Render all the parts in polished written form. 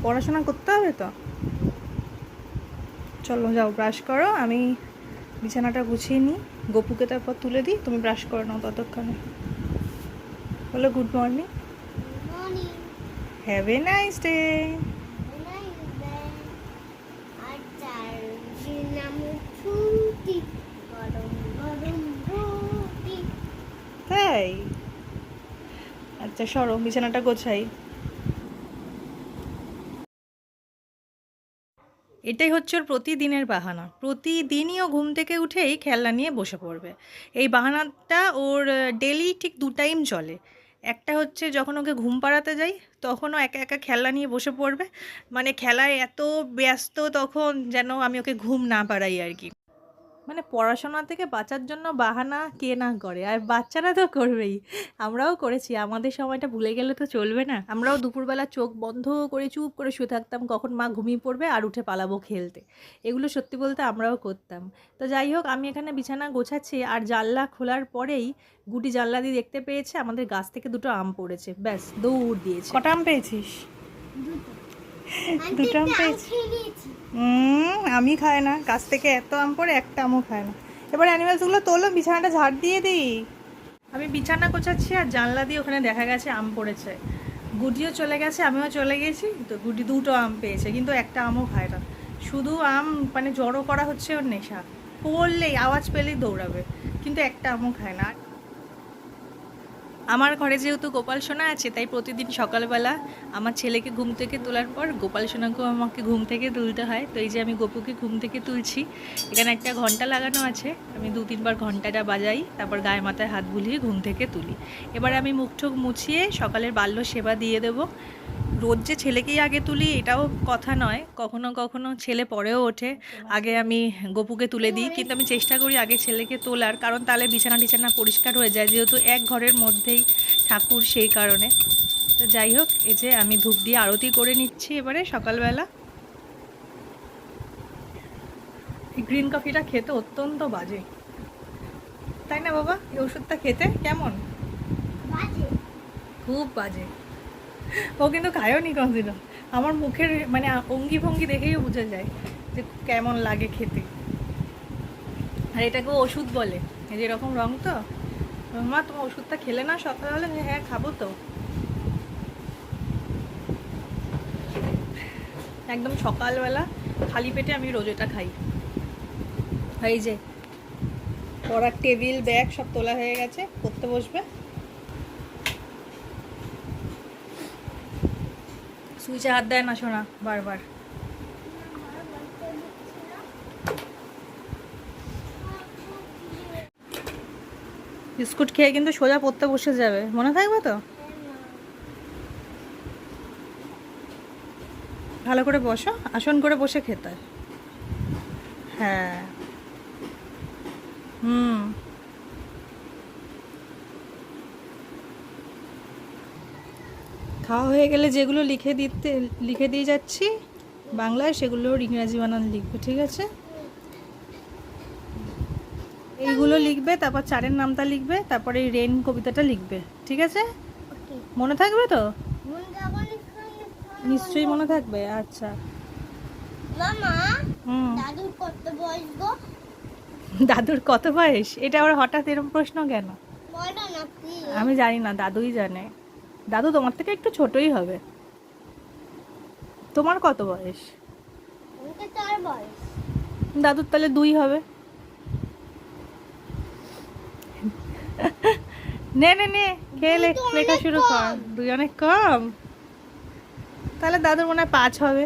পড়াশোনা করতে হবে তো। চলো যাও ব্রাশ করো, আমি বিছানাটা গুছিয়ে নিই, গপুকে তারপর তুলে দিই, তুমি ব্রাশ করে নাও ততক্ষণে। বলো good morning. Morning. Have a nice day. তাই আচ্ছা সরো, বিছানাটা গোছাই। এটাই হচ্ছে ওর প্রতিদিনের বাহানা, প্রতিদিনই ও ঘুম থেকে উঠেই খেলনা নিয়ে বসে পড়বে। এই বাহানাটা ওর ডেলি ঠিক 2 টাইম চলে। একটা হচ্ছে যখন ওকে ঘুম পাড়াতে যাই, তখনও একা একা খেলনা নিয়ে বসে পড়বে, মানে খেলায় এত ব্যস্ত তখন যেন আমি ওকে ঘুম না পাড়াই আর কি। মানে পড়াশোনা থেকে বাঁচার জন্য বাহানা কে না করে, আর বাচ্চারা তো করবেই। আমরাও করেছি, আমাদের সময়টা ভুলে গেলে তো চলবে না। আমরাও দুপুরবেলা চোখ বন্ধ করে চুপ করে শুয়ে থাকতাম কখন মা ঘুমিয়ে পড়বে আর উঠে পালাবো খেলতে। এগুলো সত্যি বলতে আমরাও করতাম। তো যাই হোক, আমি এখানে বিছানা গোছাচ্ছি আর জানলা খোলার পরেই গুটি জানলা দিয়ে দেখতে পেয়েছে আমাদের গাছ থেকে 2টো আম পড়েছে, ব্যাস দৌড় দিয়েছে। কটা আম পেয়েছিস? 2টো আম পেয়েছি। আমি খাই না, গাছ থেকে এত আম পড়ে একটা আমও খায় না। এবার অ্যানিমেলসগুলো তোলো, বিছানাটা ঝাড় দিয়ে দিই। আমি বিছানা গোছাচ্ছি আর জানলা দিয়ে ওখানে দেখা গেছে আম পড়েছে। গুটিও চলে গেছে, আমিও চলে গেছি, তো গুটি 2টো আম পেয়েছে কিন্তু একটা আমও খায় না। শুধু আম মানে জড়ো করা হচ্ছে ওর নেশা, পড়লেই আওয়াজ পেলেই দৌড়াবে, কিন্তু একটা আমও খায় না। আমার ঘরে যেহেতু গোপাল সোনা আছে, তাই প্রতিদিন সকালবেলা আমার ছেলেকে ঘুম থেকে তোলার পর গোপাল সোনাকেও আমাকে ঘুম থেকে তুলতে হয়। তো এই যে আমি গপুকে ঘুম থেকে তুলছি, এখানে একটা ঘন্টা লাগানো আছে, আমি 2-3 বার ঘন্টাটা বাজাই, তারপর গায়ে মাথায় হাত বুলিয়ে ঘুম থেকে তুলি। এবার আমি মুখ ঠুক মুছিয়ে সকালের বাল্য সেবা দিয়ে দেবো। রোজ যে ছেলেকেই আগে তুলি এটাও কথা নয়, কখনো কখনো ছেলে পরেও ওঠে, আগে আমি গপুকে তুলে দিই, কিন্তু আমি চেষ্টা করি আগে ছেলেকে তোলার, কারণ তাহলে বিছানা টিছানা পরিষ্কার হয়ে যায়, যেহেতু এক ঘরের মধ্যেই ঠাকুর সেই কারণে। তো যাই হোক, এই যে আমি ধূপ দিয়ে আরতি করে নিচ্ছি এবারে সকালবেলা। এই গ্রিন কফিটা খেতে অত্যন্ত বাজে, তাই না বাবা? এই ওষুধটা খেতে কেমন? খুব বাজে। ও কিন্তু খায়ও নি কোনোদিনও, আমার মুখের মানে অঙ্গি ভঙ্গি দেখেই বোঝা যায় যে কেমন লাগে খেতে। আর এটাকে ওষুধ বলে, এই যে এরকম রং তো। মা তোমার ওষুধটা খেলে না সকালবেলা? হ্যাঁ খাবো তো। একদম সকালবেলা খালি পেটে আমি রোজ এটা খাই। এই যে পড়ার টেবিল ব্যাগ সব তোলা হয়ে গেছে, পড়তে বসবে। সুইচে হাত দেয় না শোনা বারবার। বিস্কুট খেয়ে কিন্তু সোজা পড়তে বসে যাবে, মনে থাকবে তো? ভালো করে বসো, আসন করে বসে খেতে হয়। হ্যাঁ। হুম। খাওয়া হয়ে গেলে যেগুলো লিখে দিয়ে যাচ্ছি বাংলায়, সেগুলোর ইংরাজি বানান লিখবে, ঠিক আছে? এইগুলো লিখবে, তারপর চারের নামটা লিখবে, তারপরে এই রেন কবিতাটা লিখবে, ঠিক আছে? মনে থাকবে তো? নিশ্চয়ই মনে থাকবে। আচ্ছা। মামা, হুম। দাদুর কত বয়স গো? দাদুর কত বয়স? এটা আবার হঠাৎ এরকম প্রশ্ন কেন? বলো না প্লিজ। আমি জানি না, দাদুই জানে। দাদু তোমার থেকে একটু ছোটই হবে। তোমার কত বয়স? আমাকে 4 বয়স। দাদুর তাহলে 2 হবে। নে নে নে, খেয়ে দুই তো লেখা অনেক শুরু কর। কম। 2 অনেক কম? তাহলে দাদুর মনে হয় 5 হবে।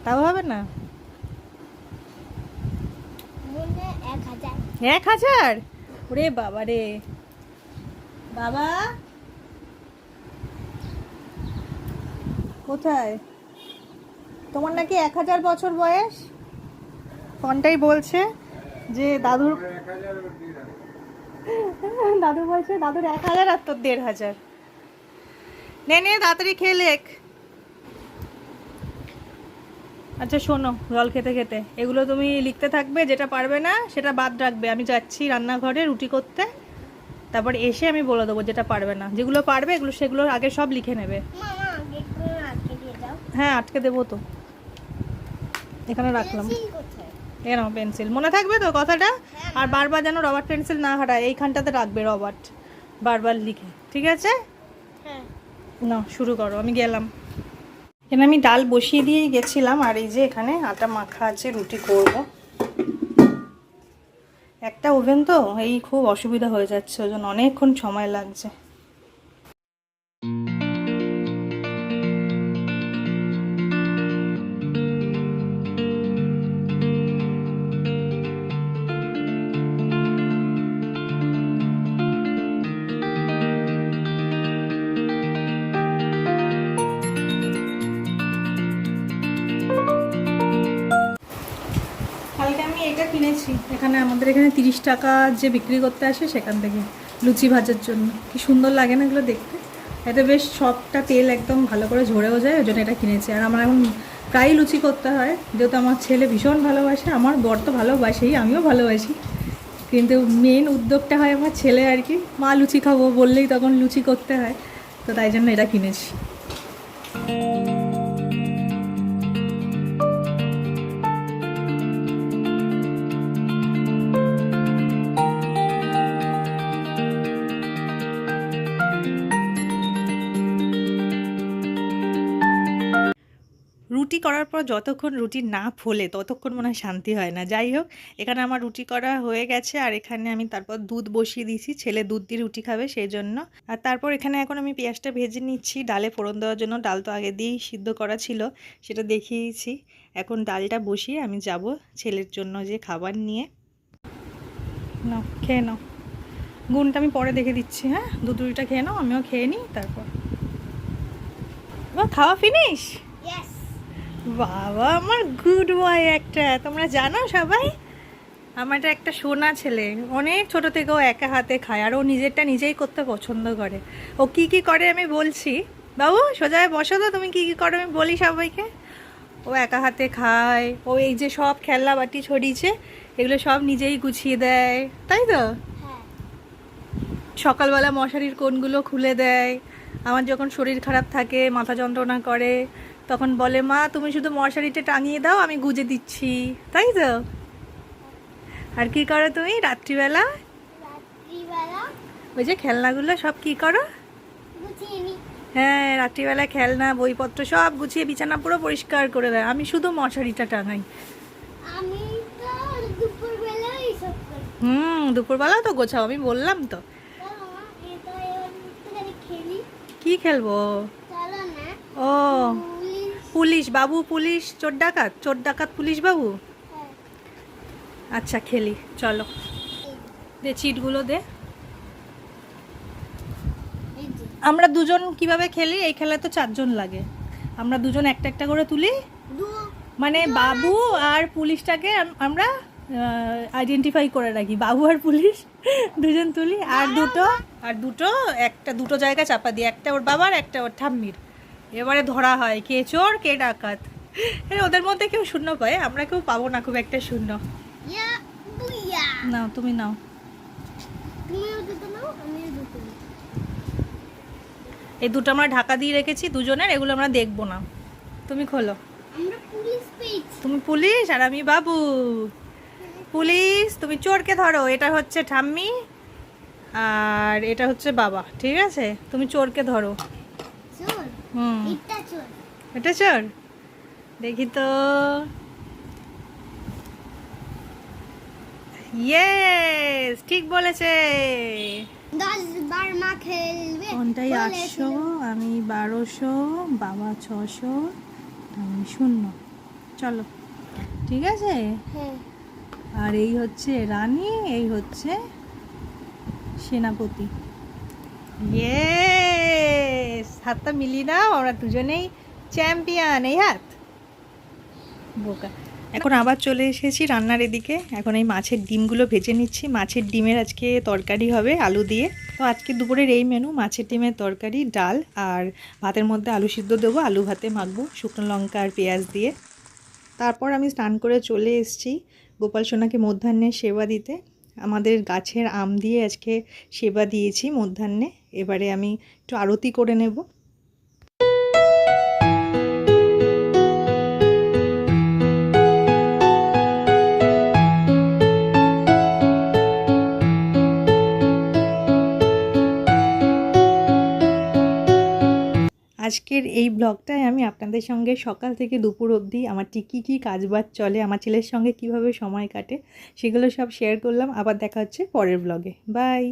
তাও হবে না? মনে 1000। 1000? ওরে বাবা রে বাবা, কোথায়? তোমার নাকি 1000 বছর বয়স? কোনটাই বলছে যে দাদুর দাদু বলছে দাদুর 1000 আর তোর 1500। নে নে তাড়াতাড়ি খেয়ে লেখ। আচ্ছা শোনো, জল খেতে খেতে এগুলো তুমি লিখতে থাকবে, যেটা পারবে না সেটা বাদ রাখবে। আমি যাচ্ছি রান্নাঘরে রুটি করতে, তারপর এসে আমি বলে দেবো যেটা পারবে না। যেগুলো পারবে সেগুলো আগে সব লিখে নেবে। মামা, একটু আগে দিয়ে হ্যাঁ আটকে দেবো তো, এখানে রাখলাম। পেন্সিল কোথায়? এ নাও পেন্সিল, মনে থাকবে তো কথাটা? হ্যাঁ, আর বারবার যেন রবার্ট পেন্সিল না হারায়, এইখানটাতে রাখবে রবার্ট বারবার লিখে, ঠিক আছে? হ্যাঁ। না শুরু করো, আমি গেলাম। এখানে আমি ডাল বসিয়ে দিয়েই গেছিলাম, আর এই যে এখানে আটা মাখা আছে, রুটি করব। একটা ওভেন তো, এই খুব অসুবিধা হয়ে যাচ্ছে, ওই জন্য অনেকক্ষণ সময় লাগছে। কালকে আমি এটা কিনেছি, এখানে আমাদের এখানে 30 টাকা যে বিক্রি করতে আসে সেখান থেকে, লুচি ভাজার জন্য। কি সুন্দর লাগে না এগুলো দেখতে? এতে বেশ সবটা তেল একদম ভালো করে ঝরেও যায়, ওই জন্য এটা কিনেছি। আর আমার এখন প্রায়ই লুচি করতে হয়, যেহেতু আমার ছেলে ভীষণ ভালোবাসে, আমার বর তো ভালোবাসেই, আমিও ভালোবাসি, কিন্তু মেন উদ্যোগটা হয় আমার ছেলে আর কি। মা লুচি খাবো বললেই তখন লুচি করতে হয়, তো তাই জন্য এটা কিনেছি। রুটি করার পর যতক্ষণ রুটি না ফোলে ততক্ষণ মনে হয় শান্তি হয় না। যাই হোক, এখানে আমার রুটি করা হয়ে গেছে, আর এখানে আমি তারপর দুধ বসিয়ে দিয়েছি, ছেলে দুধ দিয়ে রুটি খাবে সেই জন্য। আর তারপর এখানে এখন আমি পেঁয়াজটা ভেজে নিচ্ছি ডালে ফোড়ন দেওয়ার জন্য। ডাল তো আগে দিয়েই সিদ্ধ করা ছিল, সেটা দেখিয়েছি। এখন ডালটা বসিয়ে আমি যাব ছেলের জন্য যে খাবার নিয়ে। নাও খেয়ে নাও, গুণটা আমি পরে দেখে দিচ্ছি। হ্যাঁ, দুধ রুটিটা খেয়ে নাও, আমিও খেয়ে নিই তারপর। খাওয়া ফিনিশ? ইয়েস। বাবা আমার গুড বয় একটা, তোমরা জানো সবাই আমার একটা সোনা ছেলে, অনেক ছোট থেকে ও একা হাতে খায়, আর ও নিজেরটা নিজেই করতে পছন্দ করে। ও কি কি করে আমি বলছি, বাবু সোজায় বসো তো, তুমি কি কি করো আমি বলি সবাইকে। ও একা হাতে খায়, ও এই যে সব খেলনা বাটি ছড়িয়েছে এগুলো সব নিজেই গুছিয়ে দেয়, তাই তো? হ্যাঁ। সকালবেলা মশারির কোণগুলো খুলে দেয়, আমার যখন শরীর খারাপ থাকে, মাথা যন্ত্রণা করে, তখন বলে মা তুমি শুধু মশারিটা টাঙিয়ে দাও, আমি গুজে দিচ্ছি, তাই তো? আর কি করো তুমি রাত্রিবেলা? রাত্রিবেলা ওই যে খেলনাগুলো সব কি করো? গুছিয়ে নি। হ্যাঁ, রাত্রিবেলা খেলনা বইপত্র সব গুছিয়ে বিছানা পুরো পরিষ্কার করে দেয়, আমি শুধু মশারিটা টাঙাই। আমি তো দুপুরবেলা এইসব করি। দুপুরবেলা তো গোছাও, আমি বললাম তো। চলো মা, এটা এবার একটুখানি খেলি। কি খেলবো? চলো না। ও পুলিশ। পুলিশ বাবু, পুলিশ চোর ডাকাত, চোর ডাকাত পুলিশ বাবু। হ্যাঁ। আচ্ছা খেলি চলো, দে চিটগুলো দে। এই যে। আমরা দুজন কিভাবে খেলি? এই খেলায় তো 4 জন লাগে, আমরা দুজন একটা একটা করে তুলি, মানে বাবু আর পুলিশটাকে আমরা আইডেন্টিফাই করে রাখি, বাবু আর পুলিশ দুজন তুলি, আর দুটো জায়গা চাপা দিই, একটা ওর বাবার একটা ওর ঠাম্মির। এবারে ধরা হয় কে চোর কে ডাকাত। ওদের মধ্যে কেউ শূন্য পায়, আমরা কেউ পাবো না খুব একটা শূন্য। ইয়া বুইয়া। নাও তুমি নাও। তুমিও দুটো নাও, আমিও দুটো নিই। এই দুটো আমরা ঢাকা দিয়ে রেখেছি দুজনের, এগুলো আমরা দেখবো না। তুমি খোলো। আমরা পুলিশ পেয়েছি। তুমি পুলিশ আর আমি বাবু। পুলিশ তুমি চোরকে ধরো, এটা হচ্ছে ঠাম্মি আর এটা হচ্ছে বাবা, ঠিক আছে? তুমি চোরকে ধরো। চোর? হুম, এটা চোর। এটা চোর, দেখি তো। ইয়েস, ঠিক বলেছে। 10 বার মা খেলবে। কোনটাই বলেছিল। 800, আমি 1200, বাবা 600, আমি 0। চলো ঠিক আছে। হ্যাঁ। আর এই হচ্ছে রানী, এই হচ্ছে সেনাপতি। ইয়েস, হাতটা মিলিয়ে দাও, আমরা দুজনেই চ্যাম্পিয়ন। এই হাত বোকা। এখন আবার চলে এসেছি রান্নার এদিকে, এখন এই মাছের ডিমগুলো ভেজে নিচ্ছি। মাছের ডিমের আজকে তরকারি হবে আলু দিয়ে। তো আজকে দুপুরের এই মেনু, মাছের ডিমের তরকারি, ডাল, আর ভাতের মধ্যে আলু সিদ্ধ দেবো, আলু ভাতে মাখবো শুকনো লঙ্কা আর পেঁয়াজ দিয়ে। তারপর আমি স্নান করে চলে এসেছি গোপাল সোনাকে মধ্যাহ্নে সেবা দিতে। আমাদের গাছের আম দিয়ে আজকে সেবা দিয়েছি মধ্যাহ্নে, এবারে আমি একটু আরতি করে নেব। আজকের এই ব্লগটায় আমি আপনাদের সঙ্গে সকাল থেকে দুপুর অবধি আমার ঠিক কী কী কাজবাজ চলে, আমার ছেলের সঙ্গে কিভাবে সময় কাটে, সেগুলো সব শেয়ার করলাম। আবার দেখা হচ্ছে পরের ব্লগে। বাই।